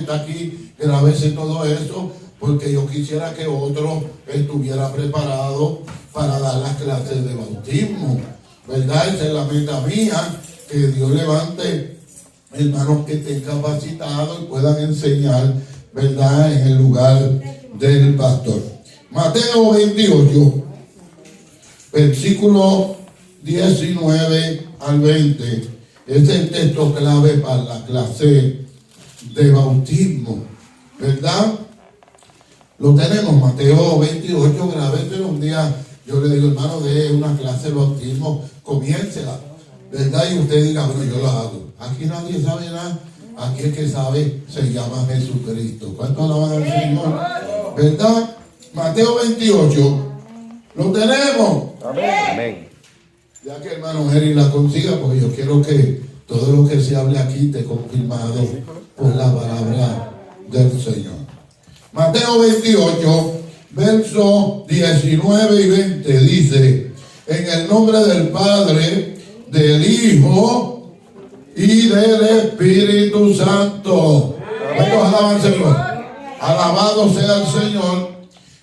está aquí, grábese todo eso, porque yo quisiera que otro estuviera preparado para dar las clases de bautismo, ¿verdad? Esa es la meta mía, que Dios levante hermanos que estén capacitados y puedan enseñar, ¿verdad?, en el lugar del pastor. Mateo 28, versículo 19 al 20, es el texto clave para la clase de bautismo, ¿verdad? Lo tenemos, Mateo 28, grábetelo un día. Yo le digo, hermano, de una clase de bautismo, comiéncela, ¿verdad? Y usted diga, bueno, yo lo hago. Aquí nadie sabe nada. Aquí el que sabe se llama Jesucristo. ¿Cuánto alaban al Señor? ¿Verdad? Mateo 28. ¿Lo tenemos? Amén. Ya que hermano Jerry la consiga, porque yo quiero que todo lo que se hable aquí esté confirmado por la palabra del Señor. Mateo 28, versos 19 y 20 dice: en el nombre del Padre, del Hijo y del Espíritu Santo. ¿Cuántos alaban al Señor? Alabado sea el Señor.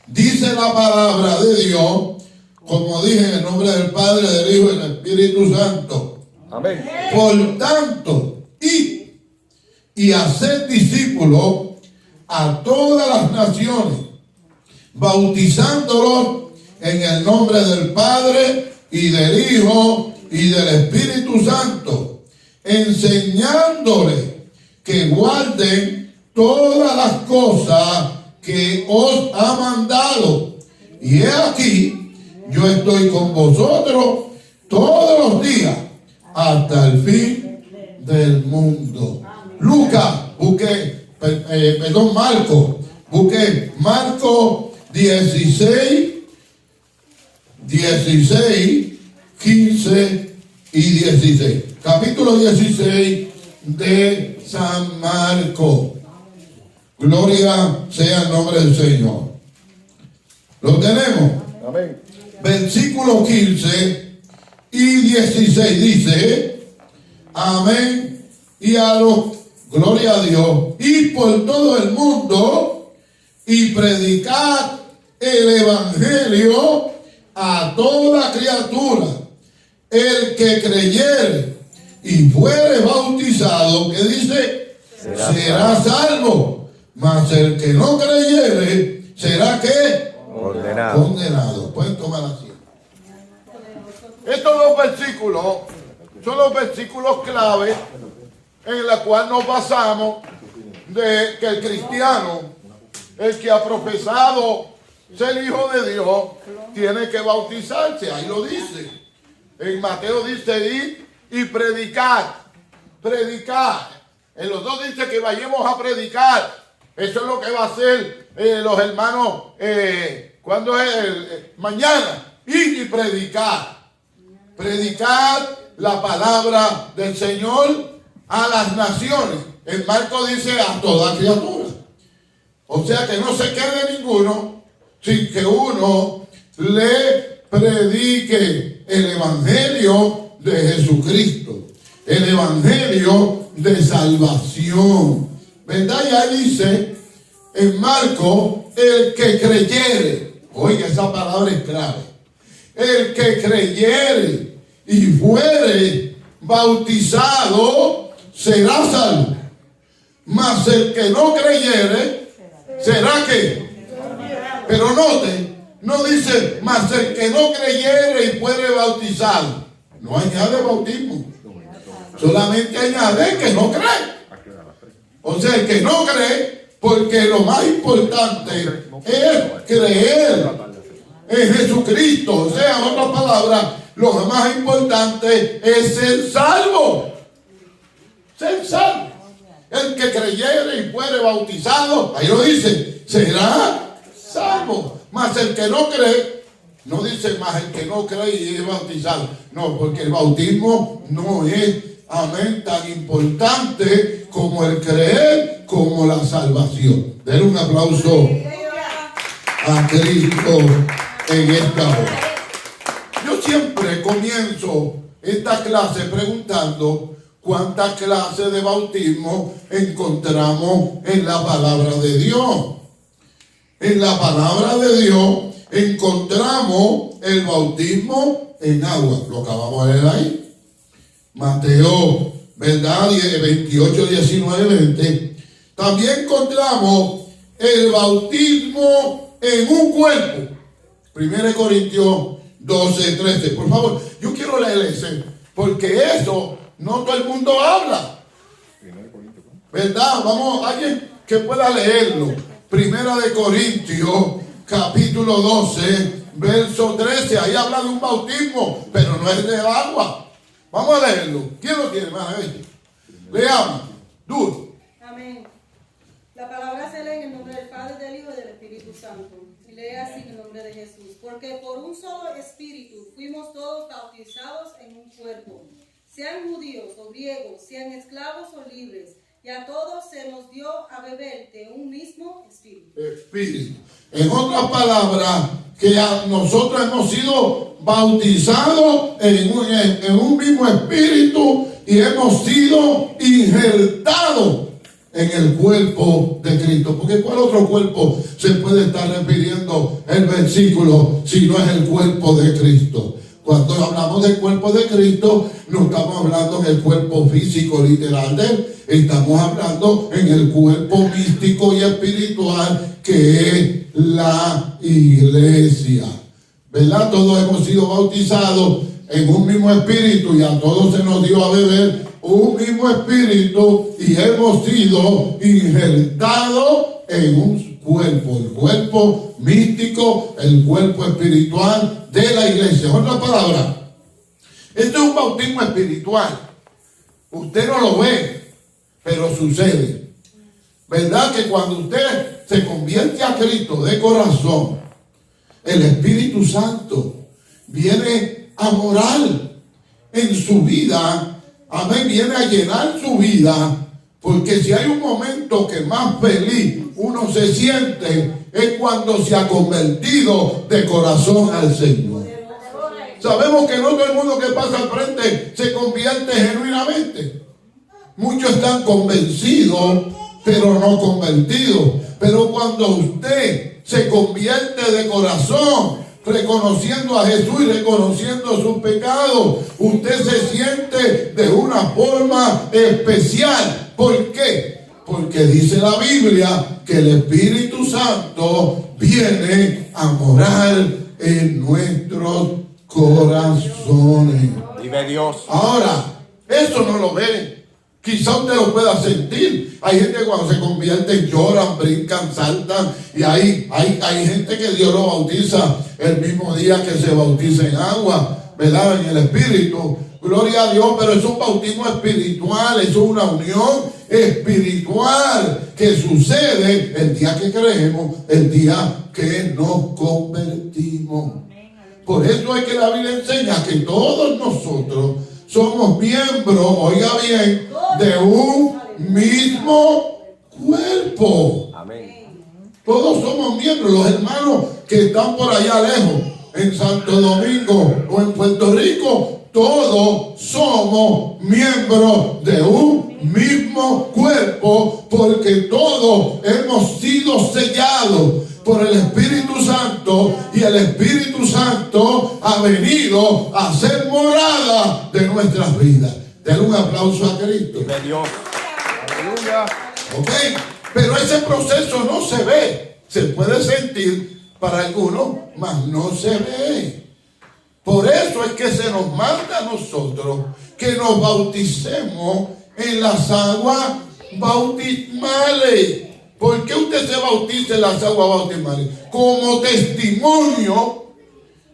Dice la palabra de Dios, como dije, en el nombre del Padre, del Hijo y del Espíritu Santo. Amén. Por tanto, y haced discípulos a todas las naciones, bautizándolos en el nombre del Padre y del Hijo y del Espíritu Santo, enseñándoles que guarden todas las cosas que os ha mandado. Y he aquí, yo estoy con vosotros todos los días hasta el fin del mundo. Lucas, Marcos, busqué Marcos 16, 15 y 16. Capítulo 16 de San Marcos. Gloria sea el nombre del Señor. ¿Lo tenemos? Amén. Versículo 15 y 16 dice: amén. Y a los, gloria a Dios, y por todo el mundo y predicad el evangelio a toda criatura. El que creyere y fuere bautizado, que dice, será salvo. Mas el que no creyere, será que condenado. Pueden tomar asiento. Estos dos versículos son los versículos clave en la cual nos basamos de que el cristiano, el que ha profesado ser hijo de Dios, tiene que bautizarse. Ahí lo dice. En Mateo dice ir y predicar. Predicar. En los dos dice que vayamos a predicar. Eso es lo que va a hacer los hermanos cuando es mañana. Ir y predicar. Predicar la palabra del Señor a las naciones. En Marcos dice a toda criatura. O sea que no se quede ninguno sin que uno le predique el evangelio de Jesucristo, el evangelio de salvación, ¿verdad? Y ahí dice en Marcos, el que creyere. Oiga, esa palabra es clave. El que creyere y fuere bautizado será salvo. Mas el que no creyere será que. Pero note, no dice, mas el que no creyere y fuere bautizado. No añade bautismo. Solamente añade que no cree. O sea, el que no cree, porque lo más importante es creer en Jesucristo. O sea, en otras palabras, lo más importante es ser salvo. Ser salvo. El que creyere y fuere bautizado, ahí lo dice, será salvo. Mas el que no cree, no dice más el que no cree y es bautizado. No, porque el bautismo no es, amén, tan importante como el creer, como la salvación. Denle un aplauso a Cristo en esta hora. Yo siempre comienzo esta clase preguntando ¿Cuántas clases de bautismo encontramos en la palabra de Dios? En la palabra de Dios encontramos el bautismo en agua. Lo acabamos de leer ahí. Mateo, ¿verdad? 28, 19, 20. También encontramos el bautismo en un cuerpo. 1 Corintios 12, 13. Por favor, yo quiero leer ese, porque eso no todo el mundo habla. ¿Verdad? Vamos, alguien que pueda leerlo. 1 Corintios, capítulo 12, verso 13. Ahí habla de un bautismo, pero no es del agua. Vamos a leerlo. ¿Quién lo tiene, hermana? Leamos. Duro. Amén. La palabra se lee en el nombre del Padre, del Hijo y del Espíritu Santo. Y lee así en el nombre de Jesús. Porque por un solo espíritu fuimos todos bautizados en un cuerpo. Sean judíos o griegos, sean esclavos o libres. Y a todos se nos dio a beber de un mismo espíritu. Espíritu. En otras palabras, que nosotros hemos sido bautizados en un mismo espíritu y hemos sido injertados en el cuerpo de Cristo. Porque ¿cuál otro cuerpo se puede estar refiriendo el versículo si no es el cuerpo de Cristo? Cuando hablamos del cuerpo de Cristo, no estamos hablando en el cuerpo físico literal de Él. Estamos hablando en el cuerpo místico y espiritual que es la iglesia. ¿Verdad? Todos hemos sido bautizados en un mismo espíritu y a todos se nos dio a beber un mismo espíritu y hemos sido injertados en un cuerpo, el cuerpo místico, el cuerpo espiritual de la iglesia. En otras palabras, esto es un bautismo espiritual. Usted no lo ve, pero sucede. ¿Verdad? Que cuando usted se convierte a Cristo de corazón, el Espíritu Santo viene a morar en su vida. Amén. Viene a llenar su vida. Porque si hay un momento que más feliz uno se siente es cuando se ha convertido de corazón al Señor. Sabemos que no todo el mundo que pasa al frente se convierte genuinamente. Muchos están convencidos, pero no convertidos. Pero cuando usted se convierte de corazón, reconociendo a Jesús y reconociendo sus pecados, usted se siente de una forma especial. ¿Por qué? Porque dice la Biblia que el Espíritu Santo viene a morar en nuestros corazones. Vive Dios. Ahora, eso no lo ve. Quizá usted lo pueda sentir. Hay gente que cuando se convierte lloran, brincan, saltan. Y hay gente que Dios lo bautiza el mismo día que se bautiza en agua, ¿verdad? En el Espíritu. Gloria a Dios, pero es un bautismo espiritual, es una unión espiritual que sucede el día que creemos, el día que nos convertimos. Por eso es que la Biblia enseña que todos nosotros somos miembros, oiga bien, de un mismo cuerpo. Amén. Todos somos miembros. Los hermanos que están por allá lejos, en Santo Domingo o en Puerto Rico, todos somos miembros de un mismo cuerpo, porque todos hemos sido sellados por el Espíritu Santo y el Espíritu Santo ha venido a ser morada de nuestras vidas. Denle un aplauso a Cristo. Vive Dios. Aleluya. Ok, pero ese proceso no se ve. Se puede sentir para algunos, mas no se ve. Por eso es que se nos manda a nosotros que nos bauticemos en las aguas bautismales. ¿Por qué usted se bautiza en las aguas bautismales? Como testimonio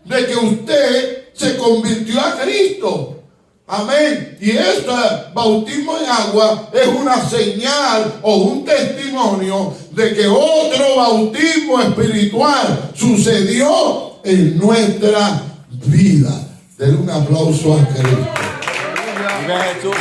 de que usted se convirtió a Cristo. Amén. Y este bautismo en agua es una señal o un testimonio de que otro bautismo espiritual sucedió en nuestra vida. Denle un aplauso a Cristo. Vive Jesús.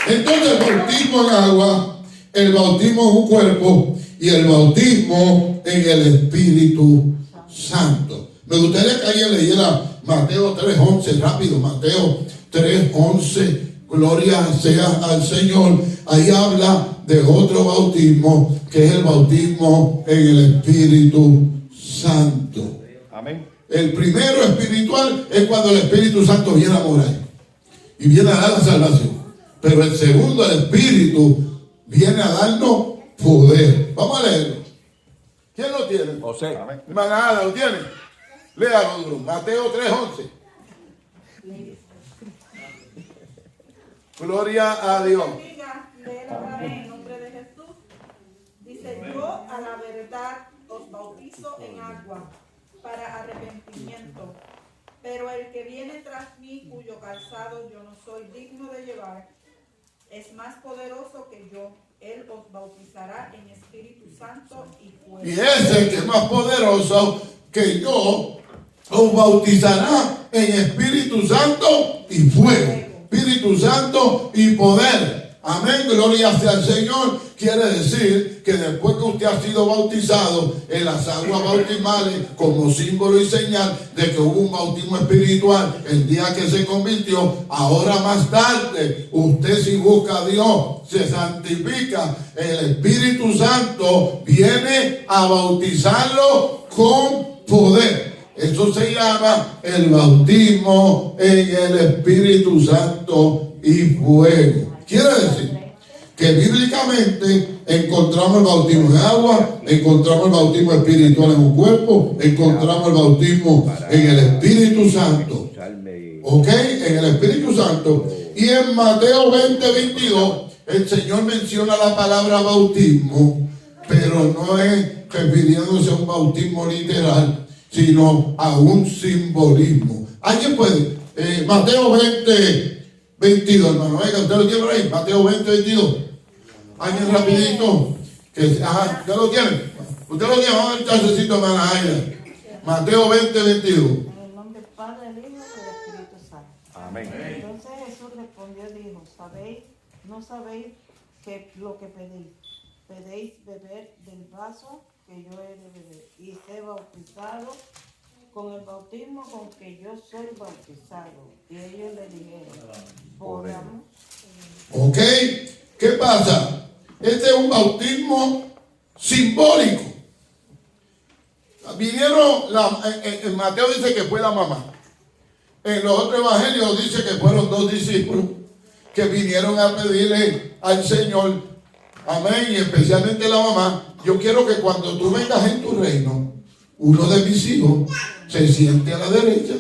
Entonces el bautismo en agua, el bautismo en un cuerpo y el bautismo en el Espíritu Santo. Me gustaría que alguien leyera Mateo 3:11, rápido, Mateo 3:11, Gloria sea al Señor. Ahí habla de otro bautismo, que es el bautismo en el Espíritu Santo. Amén. El primero espiritual es cuando el Espíritu Santo viene a morar y viene a dar la salvación. Pero el segundo, el Espíritu, viene a darnos poder. Vamos a leerlo. ¿Quién lo tiene? José. Hermana Ana, ¿lo tiene? Léalo, duro. Mateo 3:11. Gloria a Dios. En nombre de Jesús, dice: yo a la verdad os bautizo en agua para arrepentimiento, pero el que viene tras mí, cuyo calzado yo no soy digno de llevar, es más poderoso que yo. Él os bautizará en Espíritu Santo y fuego. Y ese que es más poderoso que yo os bautizará en Espíritu Santo y fuego. Espíritu Santo y poder. Amén, gloria sea al Señor. Quiere decir que después que usted ha sido bautizado en las aguas bautismales como símbolo y señal de que hubo un bautismo espiritual el día que se convirtió, ahora más tarde usted, si busca a Dios, se santifica, el Espíritu Santo viene a bautizarlo con poder. Eso se llama el bautismo en el Espíritu Santo y fuego. Quiere decir que bíblicamente encontramos el bautismo en agua, encontramos el bautismo espiritual en un cuerpo, encontramos el bautismo en el Espíritu Santo. ¿Ok? En el Espíritu Santo. Y en Mateo 20:22 el Señor menciona la palabra bautismo, pero no es refiriéndose a un bautismo literal, sino a un simbolismo. ¿Alguien puede? Mateo 20:22, hermano. Venga, usted lo tiene por ahí. Mateo 20:22. Alguien rapidito. Ajá, ¿usted lo tiene? Usted lo tiene. Vamos a ver el chancecito, hermana Aida. Mateo 20:22. En el nombre del Padre, del Hijo y del Espíritu Santo. Amén. Entonces Jesús respondió y dijo: no sabéis lo que pedís. Pedéis beber del vaso que yo he de beber, y ser bautizado con el bautismo con que yo soy bautizado. Y ellos le dijeron: podamos. ¿Ok? ¿Qué pasa? Este es un bautismo simbólico. Vinieron, en Mateo dice que fue la mamá. En los otros evangelios dice que fueron 2 discípulos que vinieron a pedirle al Señor, amén, y especialmente la mamá: yo quiero que cuando tú vengas en tu reino, uno de mis hijos se siente a la derecha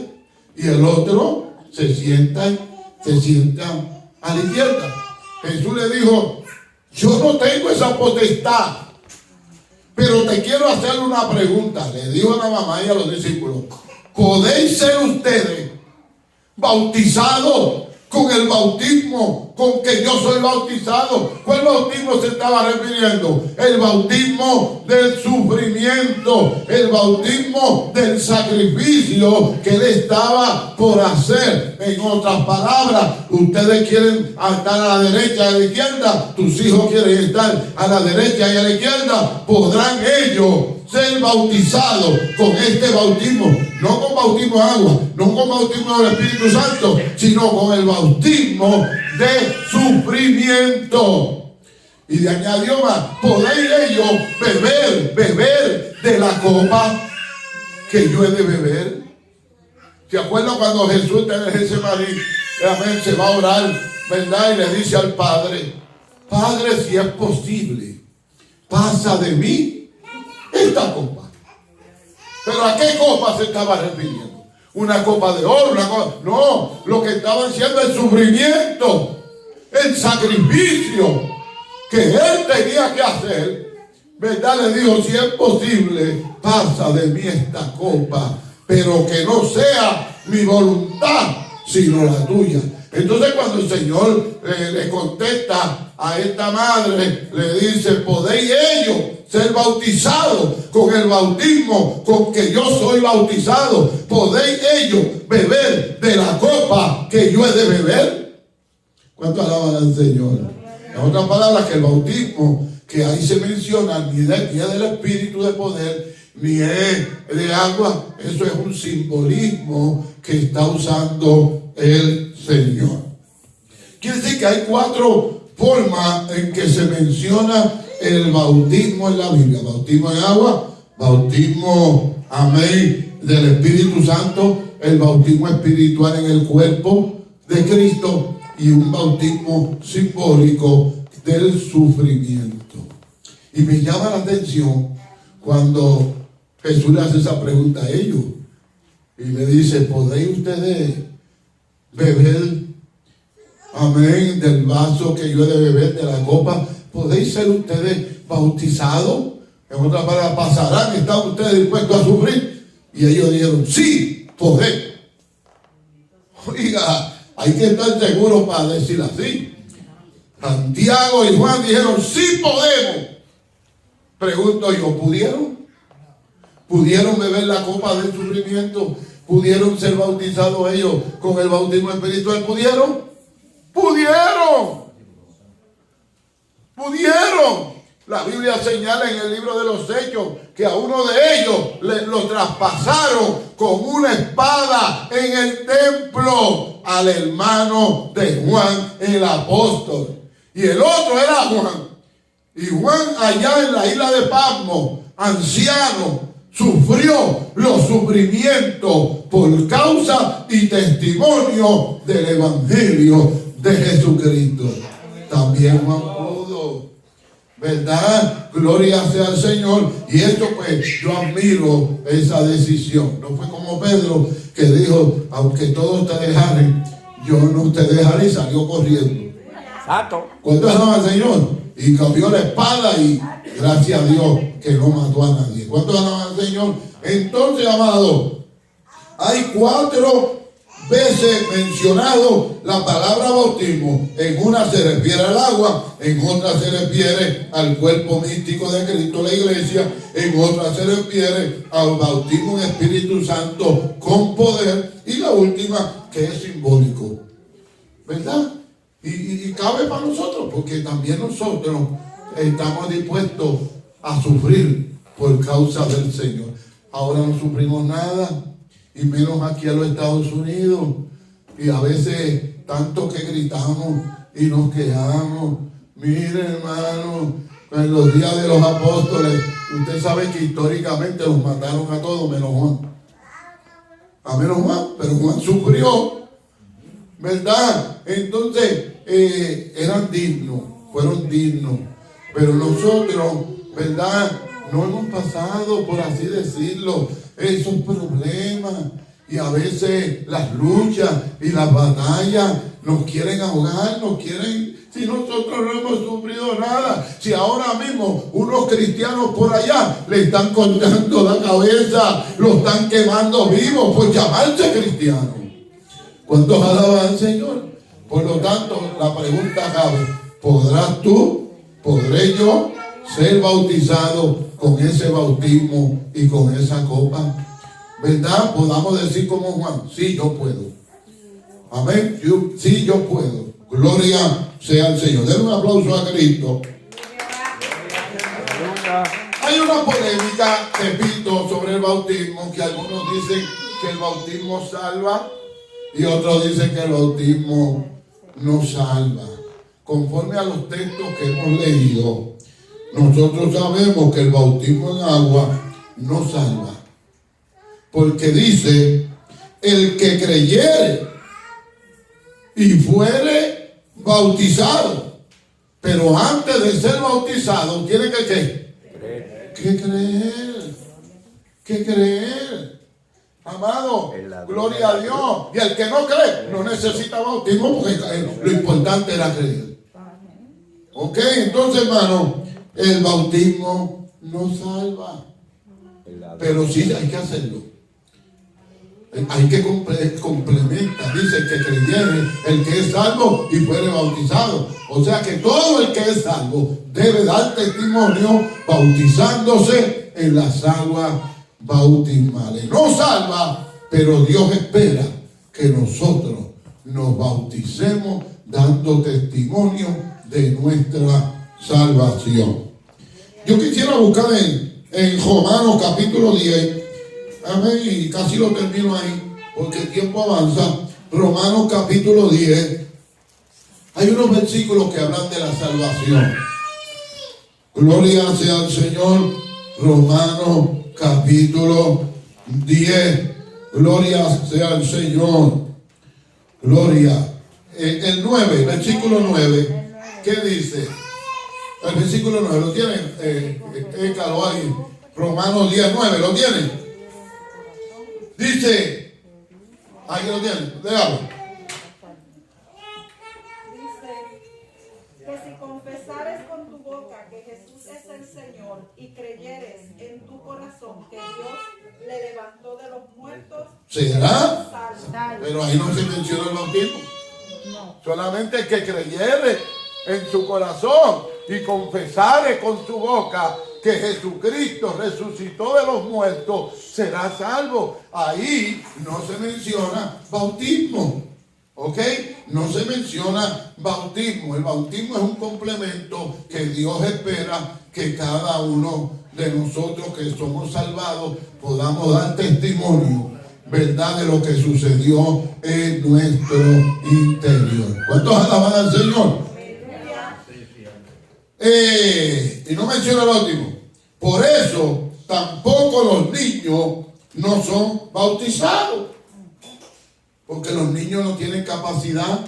y el otro se sienta a la izquierda. Jesús le dijo: yo no tengo esa potestad, pero te quiero hacer una pregunta. Le dijo a la mamá y a los discípulos: ¿podéis ser ustedes bautizados con el bautismo con que yo soy bautizado? ¿Cuál bautismo se estaba refiriendo? El bautismo del sufrimiento, el bautismo del sacrificio que él estaba por hacer. En otras palabras, ustedes quieren estar a la derecha y a la izquierda, tus hijos quieren estar a la derecha y a la izquierda, podrán ellos ser bautizados con este bautismo, no con bautismo de agua, no con bautismo del Espíritu Santo, sino con el bautismo de sufrimiento. Y le añadió más: podéis ellos beber de la copa que yo he de beber. ¿Se acuerdan cuando Jesús está en el Getsemaní? Amén, se va a orar, ¿verdad? Y le dice al Padre: Padre, si es posible, pasa de mí esta copa. ¿Pero a qué copa se estaba refiriendo? ¿Una copa de oro? No, lo que estaba haciendo es el sufrimiento, el sacrificio que él tenía que hacer, ¿verdad? Le dijo: si es posible, pasa de mí esta copa, pero que no sea mi voluntad, sino la tuya. Entonces, cuando el Señor le contesta a esta madre, le dice: podéis ellos ser bautizados con el bautismo con que yo soy bautizado, podéis ellos beber de la copa que yo he de beber. ¿Cuánto alaban al Señor? En otras palabras, que el bautismo que ahí se menciona ni es del Espíritu de poder, ni es de agua. Eso es un simbolismo que está usando el Señor. Quiere decir que hay 4 formas en que se menciona el bautismo en la Biblia. Bautismo en agua, bautismo, amén, del Espíritu Santo, el bautismo espiritual en el cuerpo de Cristo y un bautismo simbólico del sufrimiento. Y me llama la atención cuando Jesús le hace esa pregunta a ellos y le dice: ¿podéis ustedes beber, amén, del vaso que yo he de beber, de la copa? ¿Podéis ser ustedes bautizados? En otras palabras, ¿pasarán? ¿Están ustedes dispuestos a sufrir? Y ellos dijeron: sí, podemos. Oiga, hay que estar seguros para decir así. Santiago y Juan dijeron: sí podemos. Pregunto yo, ¿pudieron? ¿Pudieron beber la copa del sufrimiento? ¿Pudieron ser bautizados ellos con el bautismo espiritual? ¿Pudieron? ¡Pudieron! ¡Pudieron! La Biblia señala en el libro de los Hechos que a uno de ellos lo traspasaron con una espada en el templo, al hermano de Juan el apóstol. Y el otro era Juan. Y Juan, allá en la isla de Patmos, anciano, sufrió los sufrimientos por causa y testimonio del evangelio de Jesucristo. También Juan pudo, ¿verdad? Gloria sea al Señor. Y esto, pues, yo admiro esa decisión. No fue como Pedro, que dijo: aunque todos te dejaren, yo no te dejaré, y salió corriendo. Exacto. ¿Cuánto alaban al Señor? Y cambió la espada y gracias a Dios que no mató a nadie. ¿Cuánto alaban al Señor? Entonces, amado, hay 4 veces mencionado la palabra bautismo. En una se refiere al agua, en otra se refiere al cuerpo místico de Cristo, la iglesia, en otra se refiere al bautismo en Espíritu Santo con poder, y la última que es simbólico, ¿verdad? Y cabe para nosotros, porque también nosotros estamos dispuestos a sufrir por causa del Señor. Ahora no sufrimos nada, y menos aquí en los Estados Unidos. Y a veces tanto que gritamos y nos quejamos. Mire, hermano, en los días de los apóstoles, usted sabe que históricamente los mataron a todos menos Juan. A menos Juan, pero Juan sufrió, ¿verdad? Entonces, eran dignos, fueron dignos. Pero nosotros, ¿verdad?, no hemos pasado, por así decirlo, esos problemas. Y a veces las luchas y las batallas nos quieren ahogar, nos quieren... Si nosotros no hemos sufrido nada, si ahora mismo unos cristianos por allá le están cortando la cabeza, lo están quemando vivo por llamarse cristiano. ¿Cuántos alaban al Señor? Por lo tanto, la pregunta cabe: ¿podrás tú, podré yo ser bautizado con ese bautismo y con esa copa? ¿Verdad? Podamos decir como Juan: sí, yo puedo. Amén. Sí, yo puedo. Gloria sea al Señor. Den un aplauso a Cristo. Hay una polémica, repito, sobre el bautismo, que algunos dicen que el bautismo salva y otros dicen que el bautismo no salva. Conforme a los textos que hemos leído, nosotros sabemos que el bautismo en agua no salva, porque dice: el que creyere y fuere bautizado. Pero antes de ser bautizado tiene que ¿qué? Que creer. Que creer. Amado, gloria a Dios. Y el que no cree no necesita bautismo, porque lo importante era creer. Ok, entonces, hermano, el bautismo no salva, pero sí hay que hacerlo. Hay que complementar. Dice: que creyere, el que es salvo y fuere bautizado. O sea que todo el que es salvo debe dar testimonio bautizándose en las aguas bautismales. No salva, pero Dios espera que nosotros nos bauticemos dando testimonio de nuestra salvación. Yo quisiera buscar en Romanos capítulo 10. Amén, y casi lo termino ahí, porque el tiempo avanza. Romanos capítulo 10. Hay unos versículos que hablan de la salvación. Gloria sea al Señor. Romanos capítulo 10. Gloria sea al Señor. Gloria. El 9, versículo 9. ¿Qué dice? El versículo 9, ¿lo tienen? Écalo ahí. Romanos 10, 9, ¿lo tienen? Dice, ahí lo tienen, léalo. Que si confesares con tu boca que Jesús es el Señor y creyeres en tu corazón que Dios le levantó de los muertos, ¿será? salvo. Pero ahí no se menciona el bautismo. Solamente el que creyere en su corazón y confesare con su boca que Jesucristo resucitó de los muertos será salvo. Ahí no se menciona bautismo. ¿Ok? No se menciona bautismo. El bautismo es un complemento que Dios espera que cada uno de nosotros que somos salvados podamos dar testimonio, ¿verdad?, de lo que sucedió en nuestro interior. ¿Cuántos alaban al Señor? Y no menciona el bautismo. Por eso tampoco los niños no son bautizados. Porque los niños no tienen capacidad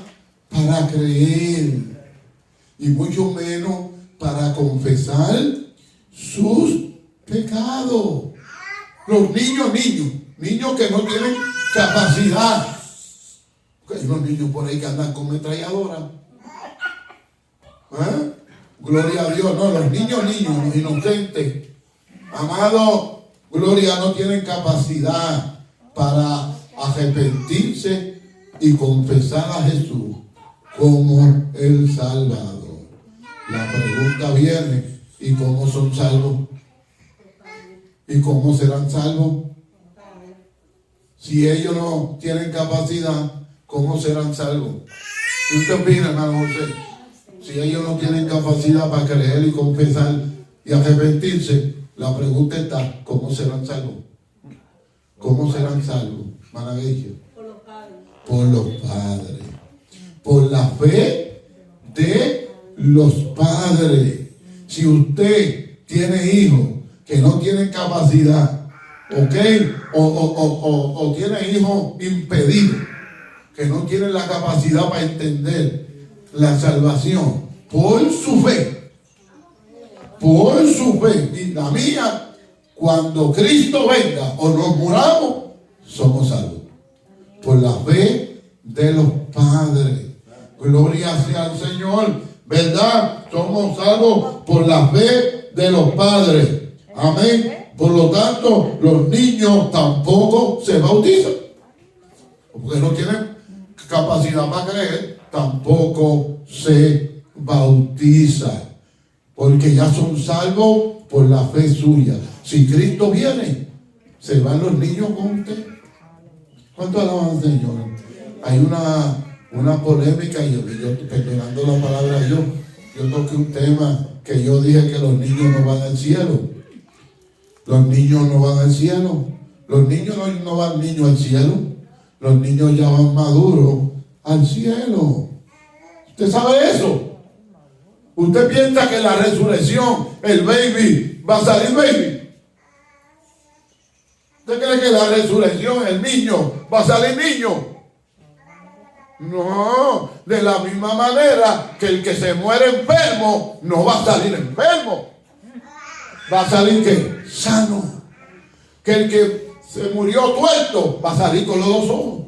para creer. Y mucho menos para confesar sus pecados. Los niños que no tienen capacidad. Porque hay unos niños por ahí que andan con metralladora. Gloria a Dios. No, los niños, los inocentes. Amado, gloria, no tienen capacidad para arrepentirse y confesar a Jesús como el Salvador. La pregunta viene, ¿y cómo son salvos? ¿Y cómo serán salvos? Si ellos no tienen capacidad, ¿cómo serán salvos? ¿Qué usted opina, hermano José? Si ellos no tienen capacidad para creer y confesar y arrepentirse, la pregunta está, ¿cómo serán salvos? ¿Cómo serán salvos? Maravilla. Por los padres. Por los padres. Por la fe de los padres. Si usted tiene hijos que no tienen capacidad, ¿ok? O tiene hijos impedidos, que no tienen la capacidad para entender la salvación, por su fe. Por su fe. Y la mía, cuando Cristo venga o nos muramos, somos salvos por la fe de los padres. Gloria sea al Señor, ¿verdad? Somos salvos por la fe de los padres. Amén. Por lo tanto, los niños tampoco se bautizan, porque no tienen capacidad para creer, tampoco se bautiza, porque ya son salvos por la fe suya. Si Cristo viene, se van los niños con usted. ¿Cuánto alaban al Señor? Hay una polémica, y yo perdonando la palabra, yo toqué un tema que yo dije que los niños no van al cielo. Los niños no van al cielo. Los niños no van niños al cielo. Los niños ya van maduros al cielo. ¿Usted sabe eso? ¿Usted piensa que la resurrección, el baby, va a salir baby? ¿Usted cree que la resurrección, el niño, va a salir niño? No, de la misma manera que el que se muere enfermo no va a salir enfermo. Va a salir ¿qué? Sano. Que el que se murió tuerto va a salir con los dos ojos.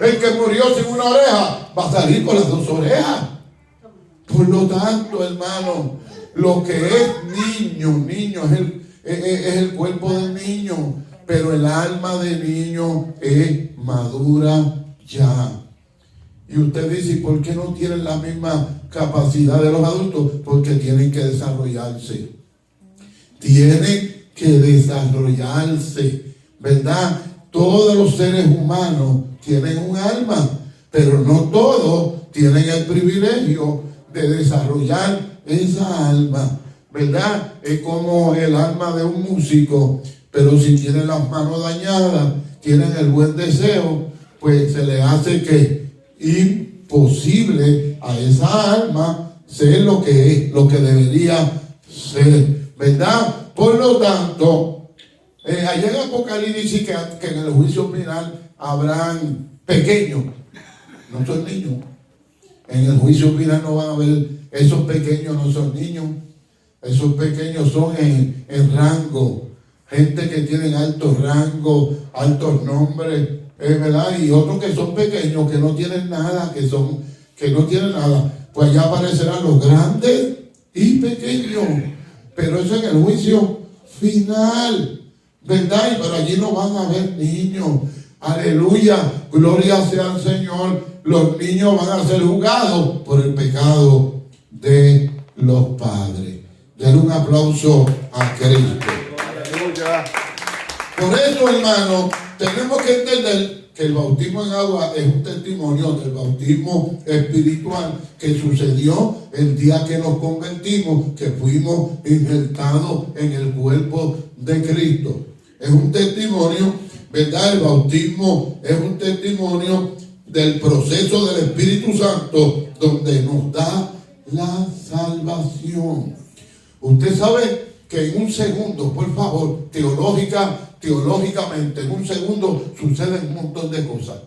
El que murió sin una oreja va a salir con las dos orejas. Por lo tanto, hermano, lo que es niño es el cuerpo del niño, pero el alma del niño es madura ya. Y usted dice, ¿por qué no tienen la misma capacidad de los adultos? Porque tienen que desarrollarse. Tienen que desarrollarse, ¿verdad? Todos los seres humanos tienen un alma, pero no todos tienen el privilegio de desarrollar esa alma, ¿verdad? Es como el alma de un músico, pero si tienen las manos dañadas, tienen el buen deseo, pues se le hace que posible a esa alma ser lo que es, lo que debería ser, ¿verdad? Por lo tanto, allá en Apocalipsis dice que en el juicio final habrán pequeños, no son niños. En el juicio final no van a haber, esos pequeños no son niños, esos pequeños son en rango, gente que tienen altos rangos, altos nombres, ¿verdad? Y otros que son pequeños, que no tienen nada, que no tienen nada. Pues allá aparecerán los grandes y pequeños, pero eso en el juicio final, ¿verdad? Pero allí no van a haber niños. Aleluya, gloria sea al Señor. Los niños van a ser juzgados por el pecado de los padres. Denle un aplauso a Cristo. Aleluya. Por eso, hermano, tenemos que entender que el bautismo en agua es un testimonio del bautismo espiritual que sucedió el día que nos convertimos, que fuimos injertados en el cuerpo de Cristo. Es un testimonio, ¿verdad? El bautismo es un testimonio del proceso del Espíritu Santo, donde nos da la salvación. Usted sabe que en un segundo, por favor, teológicamente, en un segundo suceden un montón de cosas.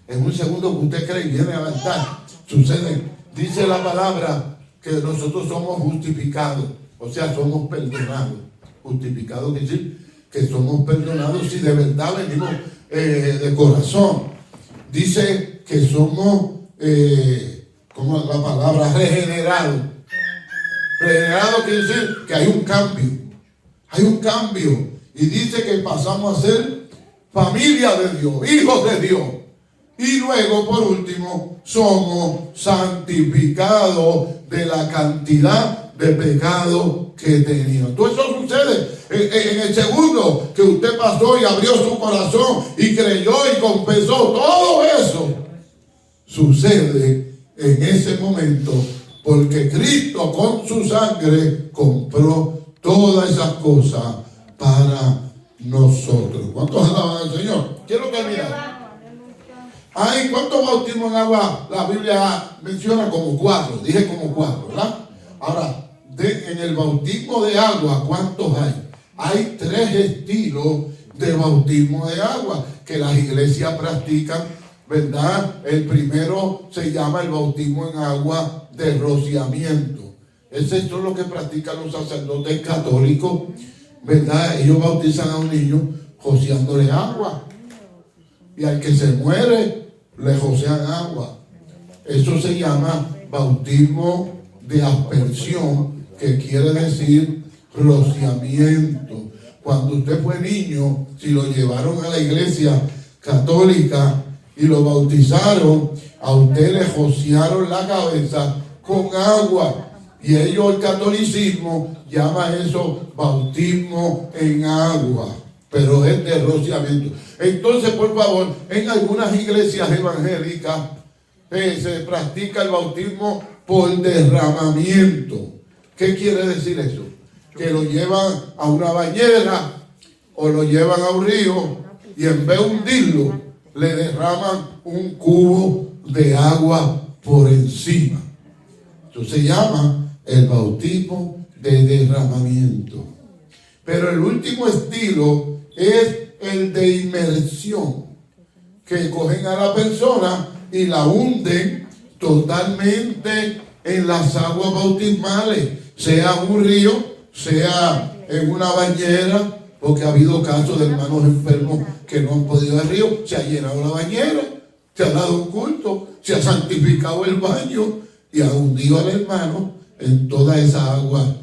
En un segundo que usted cree y viene a verdad, suceden. Dice la palabra que nosotros somos justificados, o sea, somos perdonados. Justificados quiere decir que somos perdonados si de verdad venimos de corazón. Dice que somos, como la palabra, regenerados. Regenerado quiere decir que hay un cambio. Hay un cambio. Y dice que pasamos a ser familia de Dios, hijos de Dios. Y luego, por último, somos santificados de la cantidad de pecado que teníamos. Todo eso sucede en el segundo que usted pasó y abrió su corazón y creyó y confesó. Todo eso sucede en ese momento, porque Cristo con su sangre compró todas esas cosas para nosotros. ¿Cuántos alaban al Señor? Quiero terminar. Hay ¿cuántos bautismos en agua? La Biblia menciona como 4. Dije como 4, ¿verdad? Ahora, en el bautismo de agua, ¿cuántos hay? Hay 3 estilos de bautismo de agua que las iglesias practican, ¿verdad? El primero se llama el bautismo en agua de rociamiento. Esto es lo que practican los sacerdotes católicos, ¿verdad? Ellos bautizan a un niño rociándole agua. Y al que se muere, le rocian agua. Eso se llama bautismo de aspersión, que quiere decir rociamiento. Cuando usted fue niño, si lo llevaron a la iglesia católica y lo bautizaron, a usted le rociaron la cabeza con agua. Y ellos, el catolicismo, llama eso bautismo en agua, pero es de rociamiento. Entonces, por favor, en algunas iglesias evangélicas se practica el bautismo por derramamiento. ¿Qué quiere decir eso? Que lo llevan a una bañera o lo llevan a un río y en vez de hundirlo, le derraman un cubo de agua por encima. Eso se llama el bautismo de derramamiento. Pero el último estilo es el de inmersión, que cogen a la persona y la hunden totalmente en las aguas bautismales, sea un río, sea en una bañera, porque ha habido casos de hermanos enfermos que no han podido ir al río, se ha llenado la bañera, se ha dado un culto, se ha santificado el baño y ha hundido al hermano en toda esa agua.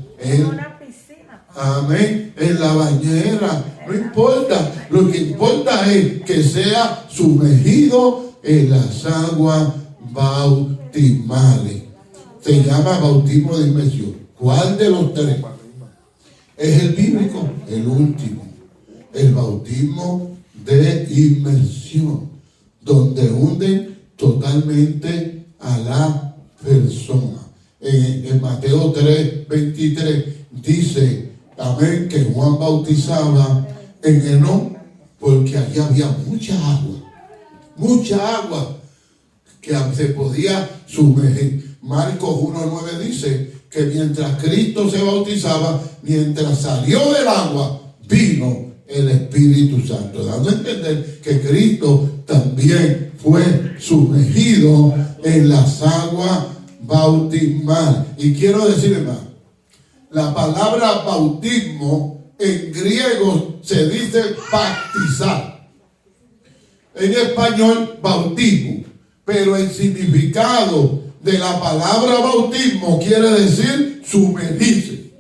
Amén. En la bañera. No importa. Lo que importa es que sea sumergido en las aguas bautismales. Se llama bautismo de inmersión. ¿Cuál de los 3? Es el bíblico, el último. El bautismo de inmersión, donde hunden totalmente a la persona. En Mateo 3:23 dice, amén, que Juan bautizaba en Enón porque allí había mucha agua que se podía sumergir. Marcos 1:9 dice que mientras Cristo se bautizaba, mientras salió del agua, vino el Espíritu Santo, dando a entender que Cristo también fue sumergido en las aguas bautismales. Y quiero decirle más, la palabra bautismo en griego se dice bautizar, en español bautismo, pero el significado de la palabra bautismo quiere decir sumergirse.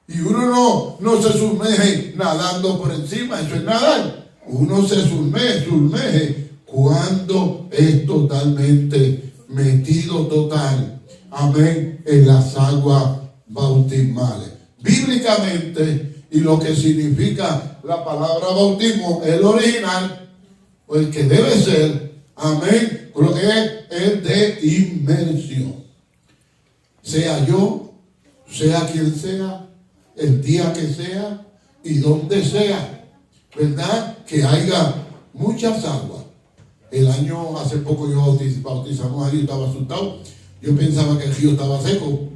Y uno no se sumerge nadando por encima, eso es nadar. Uno se sumerge cuando es totalmente metido total, amén, en las aguas bautismales. Bíblicamente, y lo que significa la palabra bautismo, el original, o el que debe ser, amén, lo que es de inmersión. Sea yo, sea quien sea, el día que sea y donde sea, ¿verdad? Que haya muchas aguas. Hace poco yo bautizamos a Río, estaba asustado. Yo pensaba que el río estaba seco.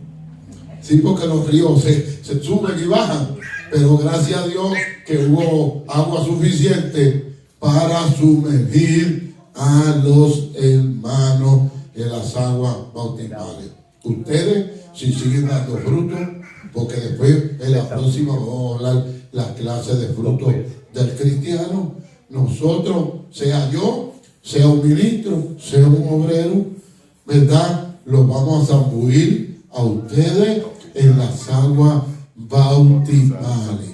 Sí, porque los ríos se suben y bajan. Pero gracias a Dios que hubo agua suficiente para sumergir a los hermanos en las aguas bautismales. Ustedes, si siguen dando fruto, porque después en la próxima vamos a hablar las clases de fruto del cristiano. Nosotros, sea yo, sea un ministro, sea un obrero, ¿verdad? Los vamos a zambuir a ustedes en las aguas bautismales.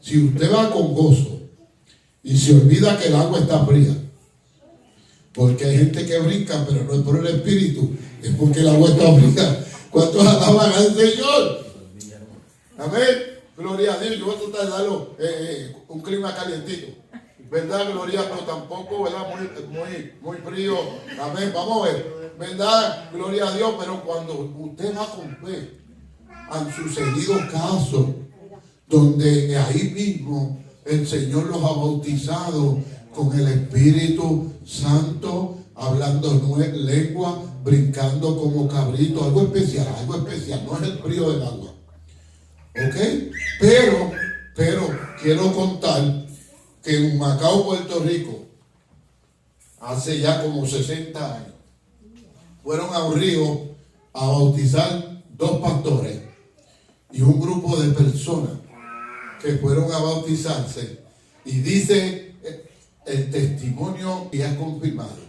Si usted va con gozo y se olvida que el agua está fría, porque hay gente que brinca, pero no es por el espíritu, es porque el agua está fría. ¿Cuántos alaban al Señor? Amén. Gloria a Dios. Yo voy a tratar de darlo un clima calientito, ¿verdad? Gloria, pero tampoco, ¿verdad? Muy frío. Amén. Vamos a ver, ¿verdad? Gloria a Dios. Pero cuando usted va con fe, han sucedido casos donde ahí mismo el Señor los ha bautizado con el Espíritu Santo, hablando lengua, brincando como cabrito, algo especial, no es el frío del agua. ¿Ok? Pero quiero contar que en Macao, Puerto Rico, hace ya como 60 años, fueron a un río a bautizar 2 pastores y un grupo de personas que fueron a bautizarse, y dice el testimonio que ha confirmado